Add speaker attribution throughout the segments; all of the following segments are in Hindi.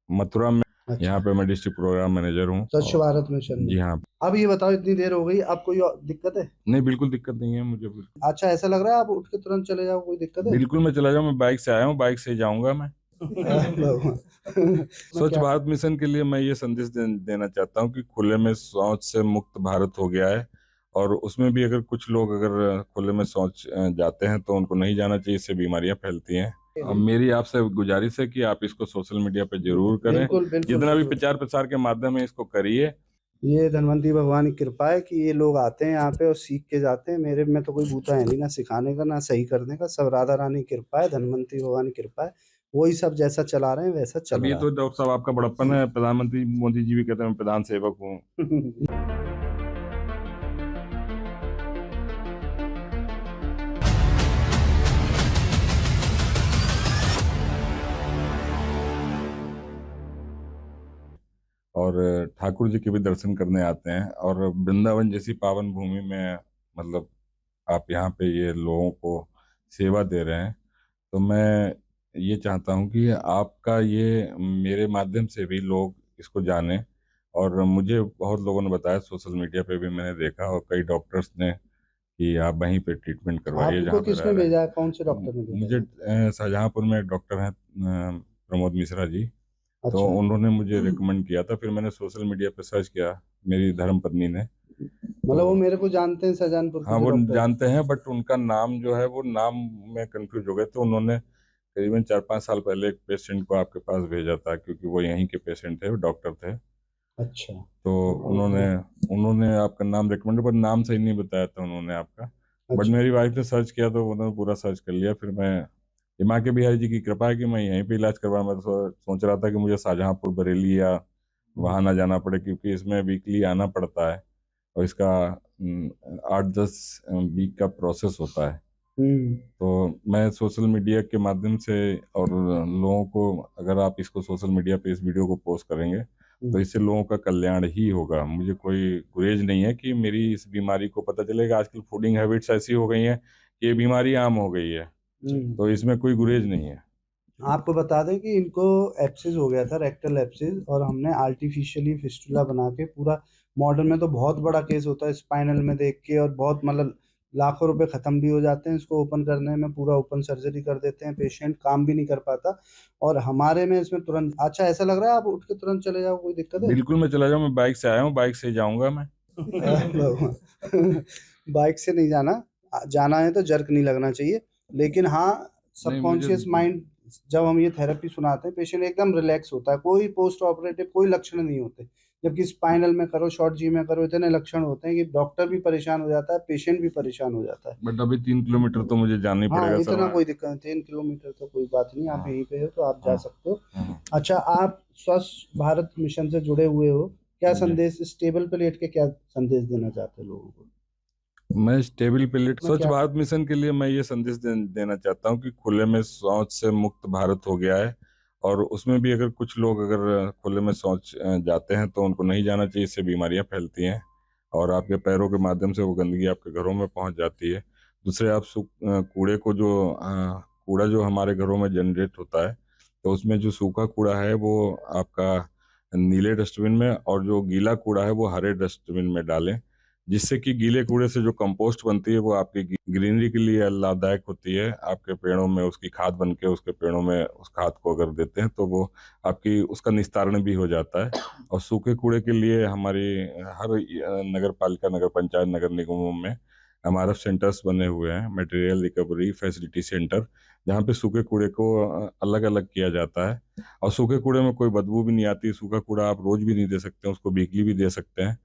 Speaker 1: मथुरा में।
Speaker 2: अच्छा।
Speaker 1: यहाँ पे मैं डिस्ट्रिक्ट प्रोग्राम मैनेजर हूँ।
Speaker 2: स्वच्छ भारत मिशन में।
Speaker 1: जी हाँ।
Speaker 2: अब ये बताओ, इतनी देर हो गई, अब कोई और दिक्कत है?
Speaker 1: नहीं, बिल्कुल दिक्कत नहीं है मुझे, बिल्कुल।
Speaker 2: अच्छा, ऐसा लग रहा है आप उठ के तुरंत चले जाओ, कोई दिक्कत है?
Speaker 1: बिल्कुल मैं चला जाऊँ, मैं बाइक से आया हूँ, बाइक से ही जाऊँगा मैं।
Speaker 2: भगवान। मैं
Speaker 1: स्वच्छ
Speaker 2: क्या
Speaker 1: भारत मिशन के लिए मैं ये संदेश देना चाहता हूँ कि खुले में शौच से मुक्त भारत हो गया है। और उसमें भी अगर कुछ लोग अगर खुले में शौच जाते हैं तो उनको नहीं जाना चाहिए, इससे बीमारियां फैलती हैं। अब मेरी आपसे गुजारिश है कि आप इसको सोशल मीडिया पे जरूर करें।
Speaker 2: बिल्कुल बिल्कुल
Speaker 1: जितना भी
Speaker 2: जरूर।
Speaker 1: प्रचार प्रसार के माध्यम है इसको करिए।
Speaker 2: ये धनवंतरी भगवान की कृपा है कि ये लोग आते हैं यहाँ पे और सीख के जाते हैं। मेरे में तो कोई बूता है नहीं, ना सिखाने का ना सही करने का, सब राधा रानी की कृपा है, धनवंतरी भगवान की कृपा है। वही सब जैसा चला रहे हैं वैसा चल
Speaker 1: अब ये
Speaker 2: रहा
Speaker 1: तो डॉक्टर साहब आपका बड़प्पन है, प्रधानमंत्री मोदी जी भी कहते हैं मैं प्रधान सेवक हूँ।
Speaker 2: है।
Speaker 1: और ठाकुर जी के भी दर्शन करने आते हैं। और वृंदावन जैसी पावन भूमि में मतलब आप यहाँ पे ये लोगों को सेवा दे रहे हैं, तो मैं ये चाहता हूँ कि आपका ये मेरे माध्यम से भी लोग इसको जानें। और मुझे बहुत लोगों ने बताया, सोशल मीडिया पे भी मैंने देखा और कई डॉक्टर्स ने, कि आप वहीं पे ट्रीटमेंट करवाइए
Speaker 2: आपको
Speaker 1: जहाँ पे रह
Speaker 2: किसने
Speaker 1: रहे हैं।
Speaker 2: भेजा है, कौन से डॉक्टर ने भेजा
Speaker 1: मुझे
Speaker 2: है?
Speaker 1: शाहजहाँपुर में एक डॉक्टर हैं, प्रमोद मिश्रा जी। तो
Speaker 2: अच्छा।
Speaker 1: उन्होंने मुझे रिकमेंड किया था, फिर मैंने सोशल मीडिया पे सर्च किया, मेरी धर्म पत्नी ने। तो
Speaker 2: मतलब वो मेरे को जानते हैं, शाहजहानपुर के
Speaker 1: हाँ,
Speaker 2: जो
Speaker 1: वो
Speaker 2: डॉक्टर हैं?
Speaker 1: जानते हैं, बट उनका नाम जो है वो नाम में कंफ्यूज हो गए, तो उन्होंने करीबन 4-5 साल पहले एक पेशेंट को आपके पास भेजा था, क्योंकि वो यहीं के पेशेंट थे, वो डॉक्टर थे।
Speaker 2: अच्छा।
Speaker 1: तो उन्होंने उन्होंने आपका नाम रिकमेंड, पर नाम सही नहीं बताया था उन्होंने आपका। बट
Speaker 2: अच्छा।
Speaker 1: मेरी वाइफ ने सर्च किया तो उन्होंने पूरा सर्च कर लिया। फिर मैं, ये माँ के बिहारी जी की कृपा है कि मैं यहीं पे इलाज करवा। मैं तो सोच रहा था कि मुझे शाहजहाँपुर, बरेली या वहाँ ना जाना पड़े, क्योंकि इसमें वीकली आना पड़ता है और इसका 8-10 वीक का प्रोसेस होता है।
Speaker 2: हम्म।
Speaker 1: तो मैं सोशल मीडिया के माध्यम से, और लोगों को, अगर आप इसको सोशल मीडिया पे इस वीडियो को पोस्ट करेंगे तो इससे लोगों का कल्याण ही होगा। मुझे कोई गुरेज नहीं है कि मेरी इस बीमारी को पता चलेगा। आजकल फूडिंग हैबिट्स ऐसी हो गई हैं कि ये बीमारी आम हो गई है,
Speaker 2: हम्म।
Speaker 1: तो इसमें कोई गुरेज नहीं है।
Speaker 2: आपको बता दें कि इनको एप्सिस हो गया था, रेक्टल एप्सिस, और हमने आर्टिफिशियली फिस्टुला बना के पूरा, मॉडर्न में तो बहुत बड़ा केस होता है स्पाइनल में देख के, और बहुत मतलब लाखों रुपए खत्म भी हो जाते हैं इसको ओपन करने में, पूरा ओपन सर्जरी कर देते हैं, पेशेंट काम भी नहीं कर पाता। और हमारे में इसमें तुरंत, अच्छा ऐसा लग रहा है आप उठ के तुरंत चले जाओ, कोई दिक्कत है?
Speaker 1: बिल्कुल मैं चला जाऊँ, मैं बाइक से आया हूँ, बाइक से ही जाऊँगा मैं।
Speaker 2: भगवान। बाइक से नहीं जाना, जाना है तो जर्क नहीं लगना चाहिए। लेकिन हाँ,
Speaker 1: नहीं, मुझे
Speaker 2: सबकॉन्शियस माइंड, जब हम ये थेरेपी सुनाते हैं पेशेंट एकदम रिलैक्स होता है, कोई पोस्ट ऑपरेटिव कोई लक्षण नहीं होते। जबकि स्पाइनल में करो, शॉर्ट जी में करो, इतने लक्षण होते हैं कि डॉक्टर भी परेशान हो जाता है, पेशेंट भी परेशान हो जाता है।
Speaker 1: बट अभी 3 किलोमीटर तो मुझे जाना ही
Speaker 2: हाँ,
Speaker 1: पड़ेगा सर।
Speaker 2: इतना
Speaker 1: मैं,
Speaker 2: कोई दिक्कत नहीं, 3 किलोमीटर तो कोई बात नहीं, आप
Speaker 1: हाँ,
Speaker 2: यहीं पे हो तो आप जा
Speaker 1: हाँ,
Speaker 2: सकते हो।
Speaker 1: हाँ,
Speaker 2: अच्छा, आप स्वच्छ भारत मिशन से जुड़े हुए हो, क्या
Speaker 1: जी।
Speaker 2: संदेश इस टेबल पे लेट के, क्या संदेश देना चाहते हो लोगों को?
Speaker 1: मैं स्टेबल प्लेट
Speaker 2: मैं
Speaker 1: स्वच्छ
Speaker 2: क्या?
Speaker 1: भारत मिशन के लिए मैं ये संदेश देना चाहता हूँ कि खुले में शौच से मुक्त भारत हो गया है। और उसमें भी अगर कुछ लोग अगर खुले में शौच जाते हैं तो उनको नहीं जाना चाहिए, इससे बीमारियां फैलती हैं और आपके पैरों के माध्यम से वो गंदगी आपके घरों में पहुंच जाती है। दूसरे, आप कूड़े को जो कूड़ा जो हमारे घरों में जनरेट होता है, तो उसमें जो सूखा कूड़ा है वो आपका नीले डस्टबिन में, और जो गीला कूड़ा है वो हरे डस्टबिन में डालें। जिससे कि गीले कूड़े से जो कंपोस्ट बनती है वो आपकी ग्रीनरी के लिए लाभदायक होती है। आपके पेड़ों में उसकी खाद बन के उसके पेड़ों में उस खाद को अगर देते हैं तो वो आपकी उसका निस्तारण भी हो जाता है। और सूखे कूड़े के लिए हमारी हर नगर पालिका, नगर पंचायत, नगर निगमों में एमआरएफ सेंटर्स बने हुए हैं, मटेरियल रिकवरी फैसिलिटी सेंटर, जहाँ पे सूखे कूड़े को अलग अलग किया जाता है। और सूखे कूड़े में कोई बदबू भी नहीं आती। सूखा कूड़ा आप रोज भी नहीं दे सकते हैं, उसको वीकली भी दे सकते हैं।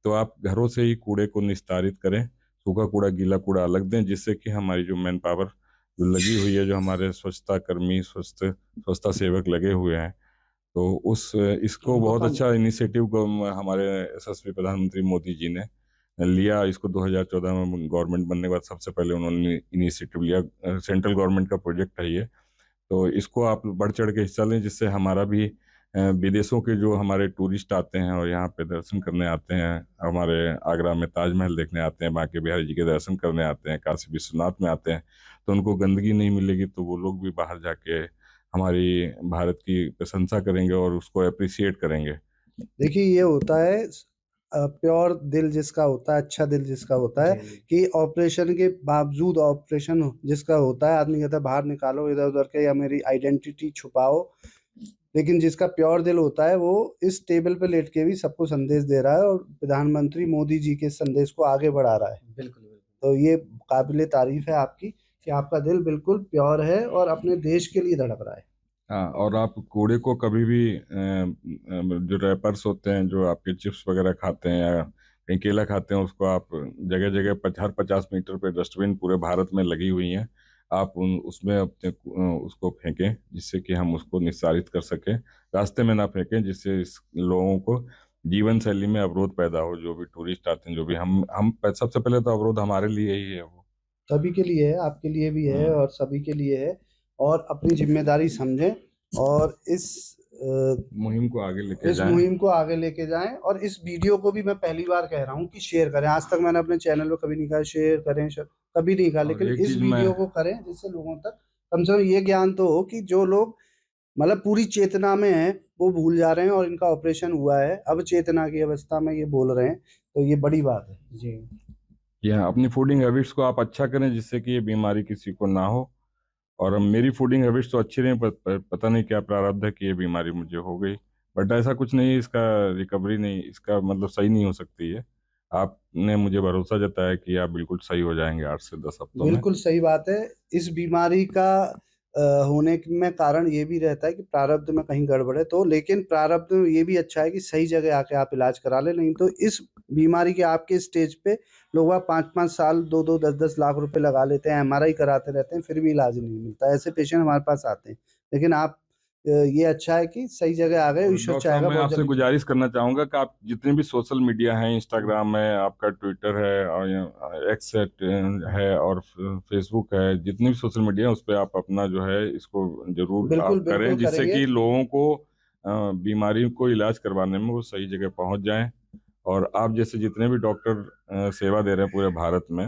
Speaker 1: तो आप घरों से ही कूड़े को निस्तारित करें, सूखा कूड़ा गीला कूड़ा अलग दें, जिससे कि हमारी जो मैन पावर जो लगी हुई है, जो हमारे स्वच्छता कर्मी, स्वच्छता सेवक लगे हुए हैं, तो उस इसको
Speaker 2: उनको
Speaker 1: बहुत
Speaker 2: कम।
Speaker 1: अच्छा इनिशिएटिव को हमारे यशस्वी प्रधानमंत्री मोदी जी ने लिया। इसको 2014 में गवर्नमेंट बनने के बाद सबसे पहले उन्होंने इनिशिएटिव लिया। सेंट्रल गवर्नमेंट का प्रोजेक्ट है ये। तो इसको आप बढ़ चढ़ के हिस्सा लें, जिससे हमारा भी विदेशों के जो हमारे टूरिस्ट आते हैं और यहाँ पे दर्शन करने आते हैं, हमारे आगरा में ताजमहल देखने आते हैं, बांके बिहारी जी के दर्शन करने आते हैं, काशी विश्वनाथ में आते हैं, तो उनको गंदगी नहीं मिलेगी तो वो लोग भी बाहर जाके हमारी भारत की प्रशंसा करेंगे और उसको अप्रिशिएट करेंगे।
Speaker 2: देखिए ये होता है प्योर दिल जिसका होता है, अच्छा दिल जिसका होता है,
Speaker 3: जी।
Speaker 2: कि ऑपरेशन के बावजूद, ऑपरेशन जिसका होता है, आदमी कहता है बाहर निकालो इधर उधर के, या मेरी आइडेंटिटी छुपाओ, लेकिन जिसका प्योर दिल होता है वो इस टेबल पे लेट के भी सबको संदेश दे रहा है और प्रधानमंत्री मोदी जी के संदेश को आगे बढ़ा रहा है।
Speaker 3: बिल्कुल बिल्कुल।
Speaker 2: तो ये काबिले तारीफ है आपकी, कि आपका दिल बिल्कुल प्योर है और अपने देश के लिए धड़क रहा है।
Speaker 1: हाँ, और आप कूड़े को कभी भी जो रैपर्स होते हैं, जो आपके चिप्स वगैरह खाते हैं या कहीं केला खाते हैं, उसको आप जगह जगह हर 50 मीटर पे डस्टबिन पूरे भारत में लगी हुई हैं, आप उसमें अपने उसको फेंकें, जिससे कि हम उसको निस्सारित कर सकें। रास्ते में ना फेंकें, जिससे इस लोगों को जीवन शैली में अवरोध पैदा हो। जो भी टूरिस्ट आते हैं, जो भी हम सबसे पहले तो अवरोध हमारे लिए ही है वो।
Speaker 2: सभी के लिए है, आपके लिए भी है और सभी के लिए है। और अपनी जिम्मेदारी समझें और इस
Speaker 1: मुहिम को आगे लेके
Speaker 2: इस
Speaker 1: जाएं।
Speaker 2: मुहिम को आगे लेके जाएं। और इस वीडियो को भी मैं पहली बार कह रहा हूँ कि शेयर करें। आज तक मैंने अपने चैनल पे कभी नहीं कहा शेयर करें, कभी नहीं कहा,
Speaker 1: और
Speaker 2: लेकिन
Speaker 1: एक
Speaker 2: इस
Speaker 1: चीज
Speaker 2: वीडियो
Speaker 1: मैं
Speaker 2: को करें जिससे लोगों तक कम से कम ये ज्ञान तो हो कि जो लोग मतलब पूरी चेतना में है वो भूल जा रहे हैं और इनका ऑपरेशन हुआ है, अब चेतना की अवस्था में ये बोल रहे हैं, तो ये बड़ी बात है।
Speaker 3: जी।
Speaker 1: कि हाँ, अपनी फूडिंग हैबिट्स को आप अच्छा करें, जिससे कि ये बीमारी किसी को ना हो। और अब मेरी फूडिंग हैबिट्स तो अच्छी रही, पता नहीं क्या प्रारब्ध है कि ये बीमारी मुझे हो गई। बट ऐसा कुछ नहीं है, इसका रिकवरी नहीं, इसका मतलब सही नहीं हो सकती है। आपने मुझे भरोसा जताया कि आप बिल्कुल सही हो जाएंगे 8 से 10 हफ्तों में।
Speaker 2: बिल्कुल सही बात है। इस बीमारी का होने में कारण ये भी रहता है कि प्रारब्ध में कहीं गड़बड़ है, तो लेकिन प्रारब्ध में ये भी अच्छा है कि सही जगह आके आप इलाज करा ले। नहीं तो इस बीमारी के आपके स्टेज पे लोग 5-5 साल 2-2 10-10 लाख रुपए लगा लेते हैं, एमआरआई कराते रहते हैं, फिर भी इलाज नहीं मिलता। ऐसे पेशेंट हमारे पास आते हैं। लेकिन आप ये अच्छा है कि सही जगह आ गए,
Speaker 1: और
Speaker 2: ईश्वर
Speaker 1: डॉक्टर साहब,
Speaker 2: चाहेगा
Speaker 1: मैं
Speaker 2: बहुत
Speaker 1: आपसे
Speaker 2: जल्दी ठीक
Speaker 1: गुजारिश करना चाहूंगा कि आप जितने भी सोशल मीडिया हैं, इंस्टाग्राम है, आपका ट्विटर है, और एक्स है, और फेसबुक है, जितने भी सोशल मीडिया है उस पर आप अपना जो है इसको जरूर
Speaker 2: बिल्कुल
Speaker 1: आप
Speaker 2: बिल्कुल
Speaker 1: करें, जिससे
Speaker 2: करेंगे।
Speaker 1: कि लोगों को बीमारी को इलाज करवाने में वो सही जगह पहुंच जाएं। और आप जैसे जितने भी डॉक्टर सेवा दे रहे हैं पूरे भारत में,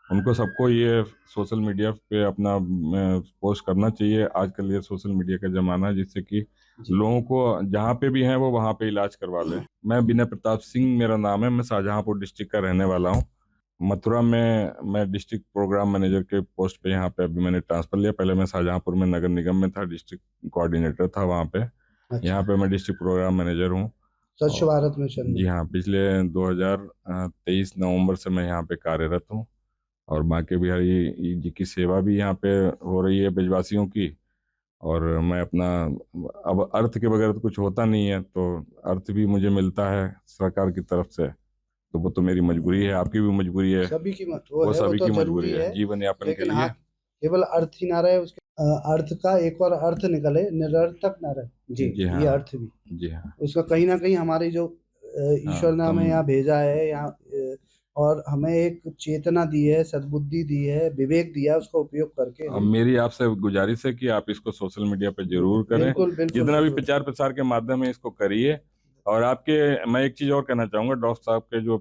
Speaker 1: उनको सबको ये सोशल मीडिया पे अपना पोस्ट करना चाहिए। आजकल ये सोशल मीडिया का जमाना है, जिससे कि
Speaker 3: जी।
Speaker 1: लोगों को जहाँ पे भी हैं वो वहाँ पे इलाज करवा लें। मैं विनय प्रताप सिंह मेरा नाम है, मैं शाहजहांपुर डिस्ट्रिक्ट का रहने वाला हूँ। मथुरा में मैं डिस्ट्रिक्ट प्रोग्राम मैनेजर के पोस्ट पे यहाँ पे अभी मैंने ट्रांसफर लिया। पहले मैं शाहजहांपुर में नगर निगम में था, डिस्ट्रिक्ट कोऑर्डिनेटर था वहाँ पे। यहाँ
Speaker 2: अच्छा,
Speaker 1: पे मैं डिस्ट्रिक्ट प्रोग्राम मैनेजर हूँ।
Speaker 2: स्वच्छ
Speaker 1: और
Speaker 2: भारत मिशन में।
Speaker 1: जी हाँ, पिछले 2023 नवंबर से मैं यहाँ पे कार्यरत हूँ। और बांके बिहारी जी की सेवा भी यहाँ पे हो रही है ब्रजवासियों की। और मैं अपना, अब अर्थ के बगैर तो कुछ होता नहीं है, तो अर्थ भी मुझे मिलता है सरकार की तरफ से। तो वो तो मेरी मजबूरी है, आपकी भी मजबूरी है,
Speaker 2: सभी की वो
Speaker 1: वो
Speaker 2: है, वो
Speaker 1: सभी
Speaker 2: तो
Speaker 1: की
Speaker 2: जरूरी
Speaker 1: मजबूरी है
Speaker 2: है।
Speaker 1: जीवन यापन के
Speaker 2: लेकिन हाँ,
Speaker 1: लिए।
Speaker 2: केवल अर्थ ही ना रहे, उसके अर्थ का एक और अर्थ निकले, निरर्थक ना रहे।
Speaker 3: जी।
Speaker 1: जी
Speaker 2: ये
Speaker 1: हाँ।
Speaker 2: अर्थ भी
Speaker 1: जी हाँ।
Speaker 2: उसका कहीं ना कहीं हमारी जो
Speaker 1: हाँ
Speaker 2: ईश्वर ने
Speaker 1: तो
Speaker 2: हमें यहाँ भेजा है, यहाँ और हमें एक चेतना दी है, सद्बुद्धि दी है, विवेक दिया है, उसका उपयोग करके
Speaker 1: अब
Speaker 2: हम
Speaker 1: मेरी आपसे गुजारिश है कि आप इसको सोशल मीडिया पे जरूर करें।
Speaker 2: बिल्कुल बिल्कुल
Speaker 1: जितना भी
Speaker 2: बिल्कुल।
Speaker 1: प्रचार प्रसार के माध्यम है इसको करिए। और आपके, मैं एक चीज और कहना चाहूंगा, डॉक्टर साहब के जो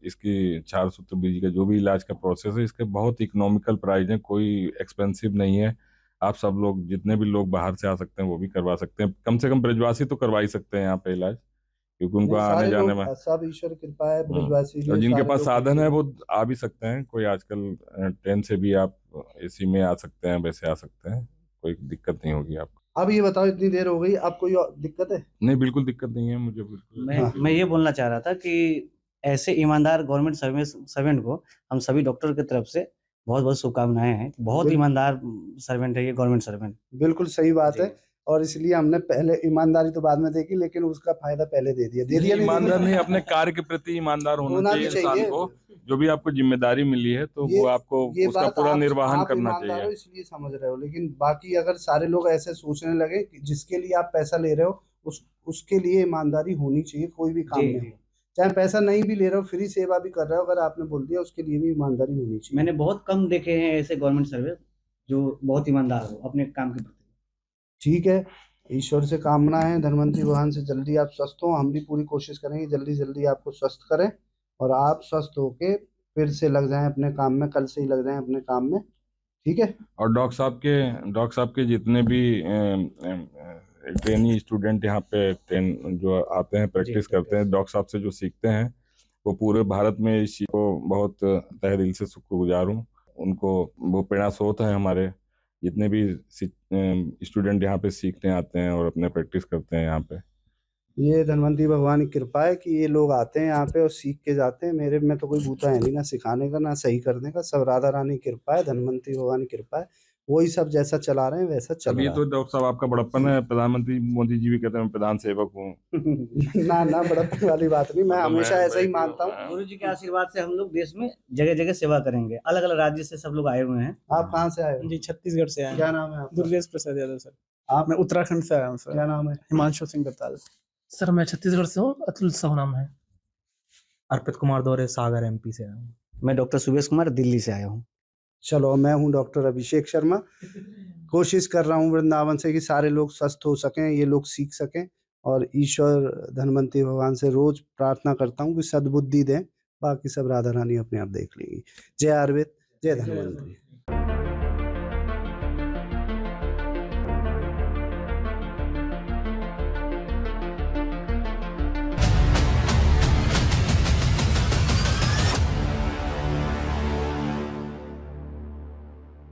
Speaker 1: इसकी क्षार सूत्र बीज का जो भी इलाज का प्रोसेस है, इसके बहुत इकोनॉमिकल प्राइस है, कोई एक्सपेंसिव नहीं है। आप सब लोग, जितने भी लोग बाहर से आ सकते हैं वो भी करवा सकते हैं। कम से कम ब्रजवासी तो करवा ही सकते हैं यहाँ पे इलाज, क्योंकि उनको
Speaker 2: नहीं,
Speaker 1: आने
Speaker 2: सारे
Speaker 1: जाने
Speaker 2: लोग,
Speaker 1: में।
Speaker 2: सब ईश्वर कृपा है,
Speaker 1: हम्म।
Speaker 2: ब्रजवासी
Speaker 1: और
Speaker 2: के
Speaker 1: जिनके
Speaker 2: सारे
Speaker 1: पास
Speaker 2: लोग ठीक
Speaker 1: साधन है
Speaker 2: है।
Speaker 1: वो आ भी सकते हैं। कोई आजकल ट्रेन से भी आप एसी में आ सकते हैं, वैसे आ सकते हैं, कोई दिक्कत नहीं होगी आपको।
Speaker 2: अब ये बताओ, इतनी देर हो गई, अब कोई और दिक्कत है?
Speaker 1: नहीं, बिल्कुल दिक्कत नहीं है मुझे, बिल्कुल।
Speaker 3: मैं
Speaker 2: हाँ।
Speaker 3: मैं ये बोलना चाह रहा था कि ऐसे ईमानदार गवर्नमेंट सर्वेंट को हम सभी डॉक्टर की तरफ से बहुत बहुत शुभकामनाएं हैं। बहुत
Speaker 2: बिल,
Speaker 3: ईमानदार सर्वेंट है ये गवर्नमेंट सर्वेंट।
Speaker 2: बिल्कुल सही बात
Speaker 3: जी।
Speaker 2: है। और इसलिए हमने पहले ईमानदारी तो बाद में देखी, लेकिन उसका फायदा पहले दे दिया,
Speaker 1: नहीं,
Speaker 2: नहीं दे
Speaker 1: ईमानदार नहीं,
Speaker 2: दिया?
Speaker 1: अपने कार्य के प्रति ईमानदार होना
Speaker 2: होना भी
Speaker 1: चाहिए इंसान
Speaker 2: चाहिए।
Speaker 1: को। जो भी आपको जिम्मेदारी मिली है तो
Speaker 2: ये
Speaker 1: वो आपको
Speaker 2: ये
Speaker 1: उसका
Speaker 2: बात
Speaker 1: पूरा निर्वहन
Speaker 2: आप
Speaker 1: करना
Speaker 2: ईमानदार
Speaker 1: चाहिए।
Speaker 2: हो इसलिए समझ रहे हो, लेकिन बाकी अगर सारे लोग ऐसे सोचने लगे कि जिसके लिए आप पैसा ले रहे हो उसके लिए ईमानदारी होनी चाहिए, कोई भी काम
Speaker 3: जी।
Speaker 2: में हो। चाहे पैसा नहीं भी ले रहे हो, फ्री सेवा भी कर रहे हो, अगर आपने बोल दिया उसके लिए भी ईमानदारी होनी चाहिए।
Speaker 3: मैंने बहुत कम देखे हैं ऐसे गवर्नमेंट सर्वेंट जो बहुत ईमानदार हो अपने काम के प्रति।
Speaker 2: ठीक है, ईश्वर से कामना है धनवंतरी भगवान से जल्दी आप स्वस्थ हो। हम भी पूरी कोशिश करेंगे जल्दी जल्दी आपको स्वस्थ करें और आप स्वस्थ होके फिर से लग जाएं अपने काम में, कल से ही लग जाएं अपने काम में। ठीक है।
Speaker 1: और डॉक्टर साहब के जितने भी ट्रेनी स्टूडेंट यहाँ पे ट्रेन जो आते हैं प्रैक्टिस करते हैं, डॉक्टर साहब से जो सीखते हैं, वो पूरे भारत में इस चीज़ को बहुत तहे दिल से शुक्रगुजार हूँ। उनको वो प्रेरणा स्रोत है हमारे, जितने भी स्टूडेंट यहाँ पे सीखने आते हैं और अपने प्रैक्टिस करते हैं यहाँ पे।
Speaker 2: ये धनवंतरी भगवान की कृपा है कि ये लोग आते हैं यहाँ पे और सीख के जाते हैं। मेरे में तो कोई बूता है नहीं, ना सिखाने का ना सही करने का, सब राधा रानी की कृपा है, धनवंतरी भगवान की कृपा है। वही सब जैसा चला रहे हैं वैसा चल
Speaker 1: अब ये
Speaker 2: रहा
Speaker 1: तो डॉक्टर साहब आपका बड़प्पन है, प्रधानमंत्री मोदी जी भी कहते हैं मैं प्रधान सेवक हूँ।
Speaker 2: है। ना बड़प्पन वाली बात नहीं, मैं
Speaker 1: मतलब
Speaker 2: हमेशा ऐसा ही
Speaker 1: मैं-
Speaker 2: मानता हूँ।
Speaker 3: गुरु जी के आशीर्वाद से हम लोग देश में जगह जगह सेवा करेंगे। अलग अलग राज्य से सब लोग आए हुए हैं।
Speaker 2: आप कहाँ से आए हो?
Speaker 4: जी छत्तीसगढ़ से आए
Speaker 2: क्या
Speaker 4: हैं।
Speaker 2: नाम है आपका?
Speaker 4: दुर्गेश प्रसाद यादव सर।
Speaker 2: आप?
Speaker 4: मैं उत्तराखंड से आया हूँ सर।
Speaker 2: क्या नाम है?
Speaker 4: हिमांशु सिंह दत्ताल।
Speaker 5: सर मैं छत्तीसगढ़ से हूँ, अतुल साहू नाम है।
Speaker 6: अर्पित कुमार दौरे सागर एमपी से आया हूँ।
Speaker 3: मैं डॉक्टर सुबेश कुमार दिल्ली से आया हूँ।
Speaker 2: चलो, मैं हूँ डॉक्टर अभिषेक शर्मा। कोशिश कर रहा हूँ वृंदावन से कि सारे लोग स्वस्थ हो सकें, ये लोग सीख सकें, और ईश्वर धनवंतरी भगवान से रोज प्रार्थना करता हूँ कि सद्बुद्धि दें। बाकी सब राधा रानी अपने आप देख लेंगी। जय आयुर्वेद, जय धनवंतरी।